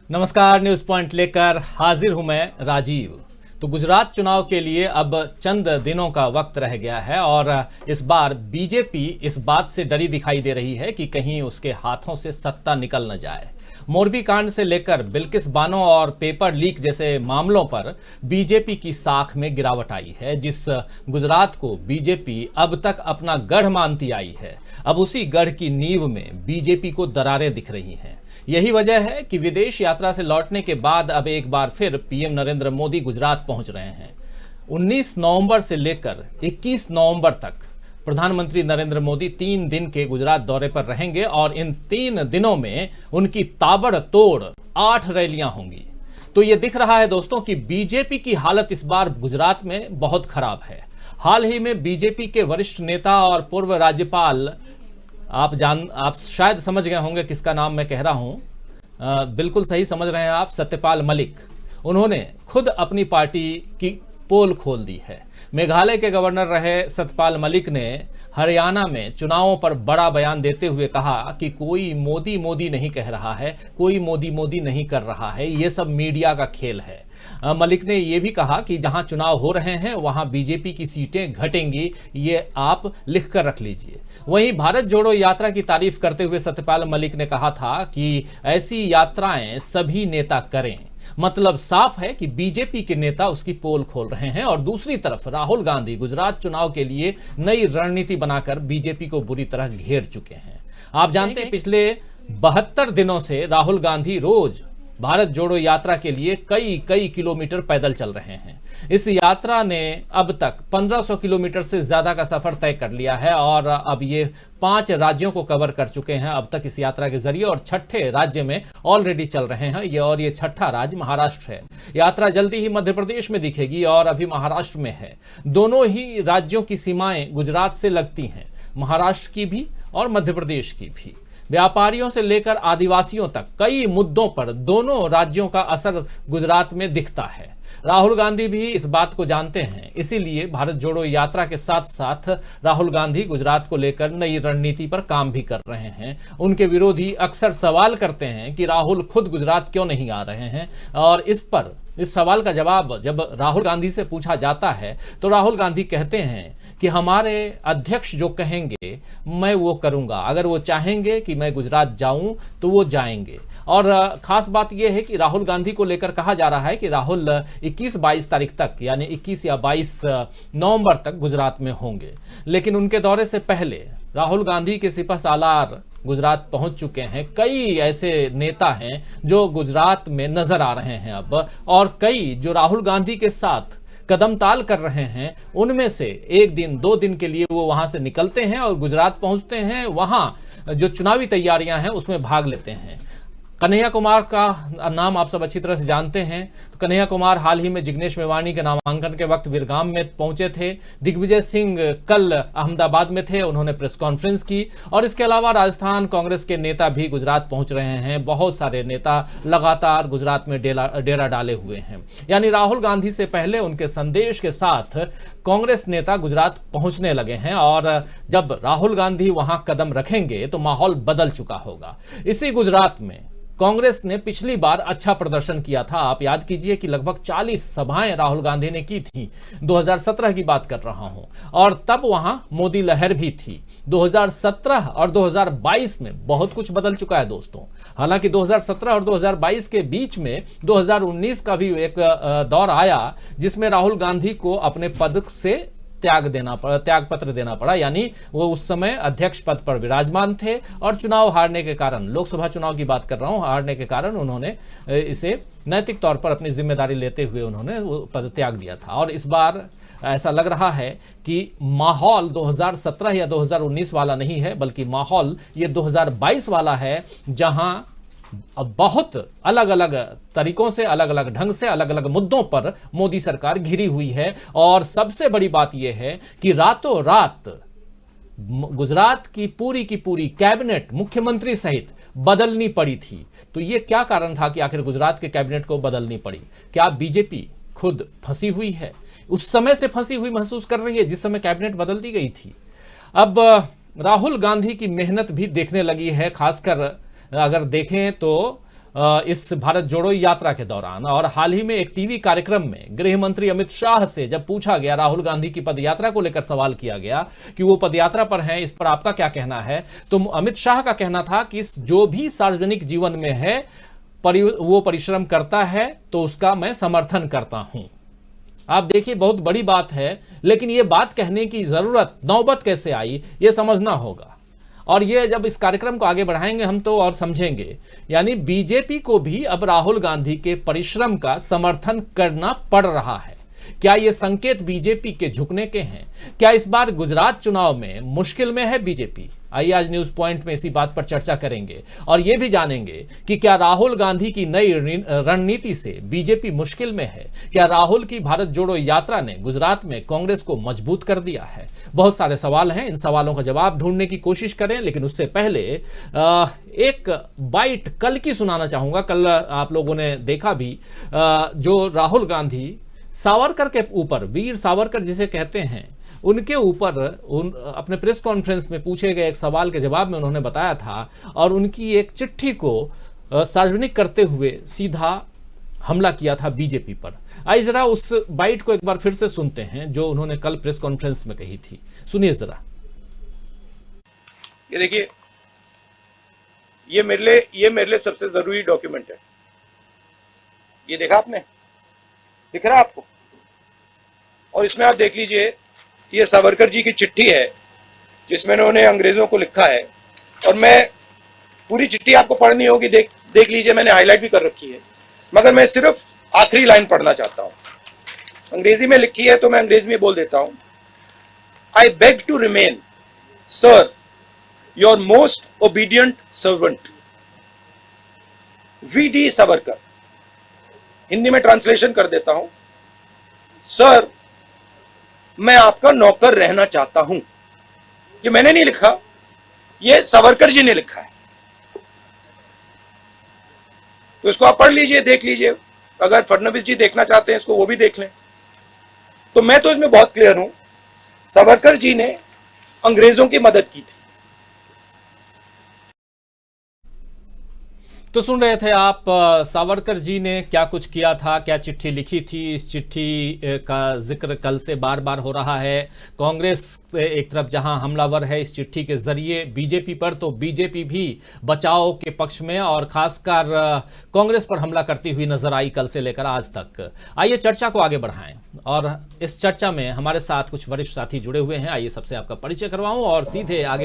नमस्कार, news point लेकर हाजिर हूं मैं राजीव। तो गुजरात चुनाव के लिए अब चंद दिनों का वक्त रह गया है और इस बार बीजेपी इस बात से डरी दिखाई दे रही है कि कहीं उसके हाथों से सत्ता निकल न जाए। मोरबी कांड से लेकर बिल्किस बानो और पेपर लीक जैसे मामलों पर बीजेपी की साख में गिरावट आई है। जिस गुजरात को बीजेपी अब तक अपना गढ़ मानती आई है, अब उसी गढ़ की नींव में बीजेपी को दरारें दिख रही हैं। यही वजह है कि विदेश यात्रा से लौटने के बाद अब एक बार फिर पीएम नरेंद्र मोदी गुजरात पहुंच रहे हैं। 19 नवंबर से लेकर 21 नवंबर तक प्रधानमंत्री नरेंद्र मोदी 3 दिन के गुजरात दौरे पर रहेंगे और इन 3 दिनों में उनकी ताबड़तोड़ 8 रैलियां होंगी। तो ये दिख रहा है दोस्तों कि बीजेपी की हालत इस बार गुजरात में बहुत खराब है। हाल ही में बीजेपी के वरिष्ठ नेता और पूर्व राज्यपाल, आप शायद समझ गए होंगे किसका नाम मैं कह रहा हूं। बिल्कुल सही समझ रहे हैं आप, सत्यपाल मलिक। उन्होंने खुद अपनी पार्टी की पोल खोल दी है। मेघालय के गवर्नर रहे सत्यपाल मलिक ने हरियाणा में चुनावों पर बड़ा बयान देते हुए कहा कि कोई मोदी मोदी नहीं कह रहा है, कोई मोदी मोदी नहीं कर रहा है, ये सब मीडिया का खेल है। मलिक ने यह भी कहा कि जहां चुनाव हो रहे हैं वहां बीजेपी की सीटें घटेंगी, ये आप लिख कर रख लीजिए। वहीं भारत जोड़ो यात्रा की तारीफ करते हुए सत्यपाल मलिक ने कहा था कि ऐसी यात्राएं सभी नेता करें। मतलब साफ है कि बीजेपी के नेता उसकी पोल खोल रहे हैं। और दूसरी तरफ राहुल गांधी गुजरात चुनाव के लिए नई रणनीति बनाकर बीजेपी को बुरी तरह घेर चुके हैं। आप जानते हैं पिछले 72 दिनों से राहुल गांधी रोज भारत जोड़ो यात्रा के लिए कई किलोमीटर पैदल चल रहे हैं। इस यात्रा ने अब तक 1500 किलोमीटर से ज्यादा का सफर तय कर लिया है और अब ये 5 राज्यों को कवर कर चुके हैं अब तक इस यात्रा के जरिए, और 6ठे राज्य में ऑलरेडी चल रहे हैं ये 6ठा राज्य महाराष्ट्र है। यात्रा जल्दी ही मध्य प्रदेश में दिखेगी और अभी महाराष्ट्र में है। दोनों ही राज्यों की सीमाएं गुजरात से लगती हैं, महाराष्ट्र की भी और मध्य प्रदेश की भी। व्यापारियों से लेकर आदिवासियों तक कई मुद्दों पर दोनों राज्यों का असर गुजरात में दिखता है। राहुल गांधी भी इस बात को जानते हैं, इसीलिए भारत जोड़ो यात्रा के साथ साथ राहुल गांधी गुजरात को लेकर नई रणनीति पर काम भी कर रहे हैं। उनके विरोधी अक्सर सवाल करते हैं कि राहुल खुद गुजरात क्यों नहीं आ रहे हैं, और इस सवाल का जवाब जब राहुल गांधी से पूछा जाता है तो राहुल गांधी कहते हैं कि हमारे अध्यक्ष जो कहेंगे मैं वो करूंगा, अगर वो चाहेंगे कि मैं गुजरात जाऊं तो वो जाएंगे। और खास बात यह है कि राहुल गांधी को लेकर कहा जा रहा है कि राहुल 21-22 तारीख तक, यानी 21 या 22 नवंबर तक गुजरात में होंगे। लेकिन उनके दौरे से पहले राहुल गांधी के सिपहसालार गुजरात पहुंच चुके हैं। कई ऐसे नेता हैं जो गुजरात में नजर आ रहे हैं अब, और कई जो राहुल गांधी के साथ कदम ताल कर रहे हैं, उनमें से 1 दिन 2 दिन के लिए वो वहां से निकलते हैं और गुजरात पहुंचते हैं। वहां जो चुनावी तैयारियां हैं उसमें भाग लेते हैं। कन्हैया कुमार का नाम आप सब अच्छी तरह से जानते हैं। तो कन्हैया कुमार हाल ही में जिग्नेश मेवाणी के नामांकन के वक्त विरगाम में पहुंचे थे। दिग्विजय सिंह कल अहमदाबाद में थे, उन्होंने प्रेस कॉन्फ्रेंस की। और इसके अलावा राजस्थान कांग्रेस के नेता भी गुजरात पहुंच रहे हैं। बहुत सारे नेता लगातार गुजरात में डेरा डाले हुए हैं। यानी राहुल गांधी से पहले उनके संदेश के साथ कांग्रेस नेता गुजरात पहुंचने लगे हैं, और जब राहुल गांधी वहां कदम रखेंगे तो माहौल बदल चुका होगा। इसी गुजरात में कांग्रेस ने पिछली बार अच्छा प्रदर्शन किया था। आप याद कीजिए कि लगभग 40 सभाएं राहुल गांधी ने की थी। 2017 की बात कर रहा हूं, और तब वहां मोदी लहर भी थी। 2017 और 2022 में बहुत कुछ बदल चुका है दोस्तों। हालांकि 2017 और 2022 के बीच में 2019 का भी एक दौर आया जिसमें राहुल गांधी को अपने पद से त्याग पत्र देना पड़ा। यानी वो उस समय अध्यक्ष पद पर विराजमान थे और चुनाव हारने के कारण, लोकसभा चुनाव की बात कर रहा हूं, हारने के कारण उन्होंने इसे नैतिक तौर पर अपनी जिम्मेदारी लेते हुए उन्होंने वो पद त्याग दिया था। और इस बार ऐसा लग रहा है कि माहौल 2017 या 2019 वाला नहीं है, बल्कि माहौल ये 2022 वाला है, जहां अब बहुत अलग अलग तरीकों से, अलग अलग ढंग से, अलग अलग मुद्दों पर मोदी सरकार घिरी हुई है। और सबसे बड़ी बात यह है कि रातों रात गुजरात की पूरी कैबिनेट मुख्यमंत्री सहित बदलनी पड़ी थी। तो यह क्या कारण था कि आखिर गुजरात के कैबिनेट को बदलनी पड़ी? क्या बीजेपी खुद फंसी हुई है, उस समय से फंसी हुई महसूस कर रही है जिस समय कैबिनेट बदल दी गई थी? अब राहुल गांधी की मेहनत भी देखने लगी है, खासकर अगर देखें तो इस भारत जोड़ो यात्रा के दौरान। और हाल ही में एक टीवी कार्यक्रम में गृह मंत्री अमित शाह से जब पूछा गया, राहुल गांधी की पदयात्रा को लेकर सवाल किया गया कि वो पदयात्रा पर हैं, इस पर आपका क्या कहना है, तो अमित शाह का कहना था कि जो भी सार्वजनिक जीवन में है वो परिश्रम करता है तो उसका मैं समर्थन करता हूं। आप देखिए, बहुत बड़ी बात है, लेकिन ये बात कहने की जरूरत नौबत कैसे आई ये समझना होगा। और ये जब इस कार्यक्रम को आगे बढ़ाएंगे हम तो और समझेंगे। यानी बीजेपी को भी अब राहुल गांधी के परिश्रम का समर्थन करना पड़ रहा है। क्या ये संकेत बीजेपी के झुकने के हैं? क्या इस बार गुजरात चुनाव में मुश्किल में है बीजेपी? आइए आज न्यूज पॉइंट में इसी बात पर चर्चा करेंगे और ये भी जानेंगे कि क्या राहुल गांधी की नई रणनीति से बीजेपी मुश्किल में है? क्या राहुल की भारत जोड़ो यात्रा ने गुजरात में कांग्रेस को मजबूत कर दिया है? बहुत सारे सवाल हैं, इन सवालों का जवाब ढूंढने की कोशिश करें, लेकिन उससे पहले एक बाइट कल की सुनाना चाहूंगा। कल आप लोगों ने देखा भी, जो राहुल गांधी सावरकर के ऊपर, वीर सावरकर जिसे कहते हैं, उनके ऊपर अपने प्रेस कॉन्फ्रेंस में पूछे गए एक सवाल के जवाब में उन्होंने बताया था और उनकी एक चिट्ठी को सार्वजनिक करते हुए सीधा हमला किया था बीजेपी पर। आइए जरा उस बाइट को एक बार फिर से सुनते हैं जो उन्होंने कल प्रेस कॉन्फ्रेंस में कही थी। सुनिए जरा। ये देखिए, ये मेरे लिए सबसे जरूरी डॉक्यूमेंट है। ये देखा आपने? दिख रहा है आपको? और इसमें आप देख लीजिए, ये सावरकर जी की चिट्ठी है जिसमें उन्होंने अंग्रेजों को लिखा है। और मैं पूरी चिट्ठी आपको पढ़नी होगी, देख लीजिए, मैंने हाईलाइट भी कर रखी है, मगर मैं सिर्फ आखिरी लाइन पढ़ना चाहता हूं। अंग्रेजी में लिखी है तो मैं अंग्रेजी में बोल देता हूं। I beg to remain sir your most obedient servant V D. Savarkar. Hindi में ट्रांसलेशन कर देता हूं। सर, मैं आपका नौकर रहना चाहता हूं। ये मैंने नहीं लिखा, ये सावरकर जी ने लिखा है। तो इसको आप पढ़ लीजिए, देख लीजिए। अगर फडणवीस जी देखना चाहते हैं इसको, वो भी देख लें। तो मैं तो इसमें बहुत क्लियर हूं, सावरकर जी ने अंग्रेजों की मदद की थी। तो सुन रहे थे आप सावरकर जी ने क्या कुछ किया था, क्या चिट्ठी लिखी थी। इस चिट्ठी का जिक्र कल से बार बार हो रहा है। कांग्रेस एक तरफ जहां हमलावर है इस चिट्ठी के जरिए बीजेपी पर, तो बीजेपी भी बचाव के पक्ष में और खासकर कांग्रेस पर हमला करती हुई नजर आई कल से लेकर आज तक। आइए चर्चा को आगे बढ़ाएं और इस चर्चा में हमारे साथ कुछ वरिष्ठ साथी जुड़े हुए हैं। आइए सबसे आपका परिचय करवाऊं और सीधे आगे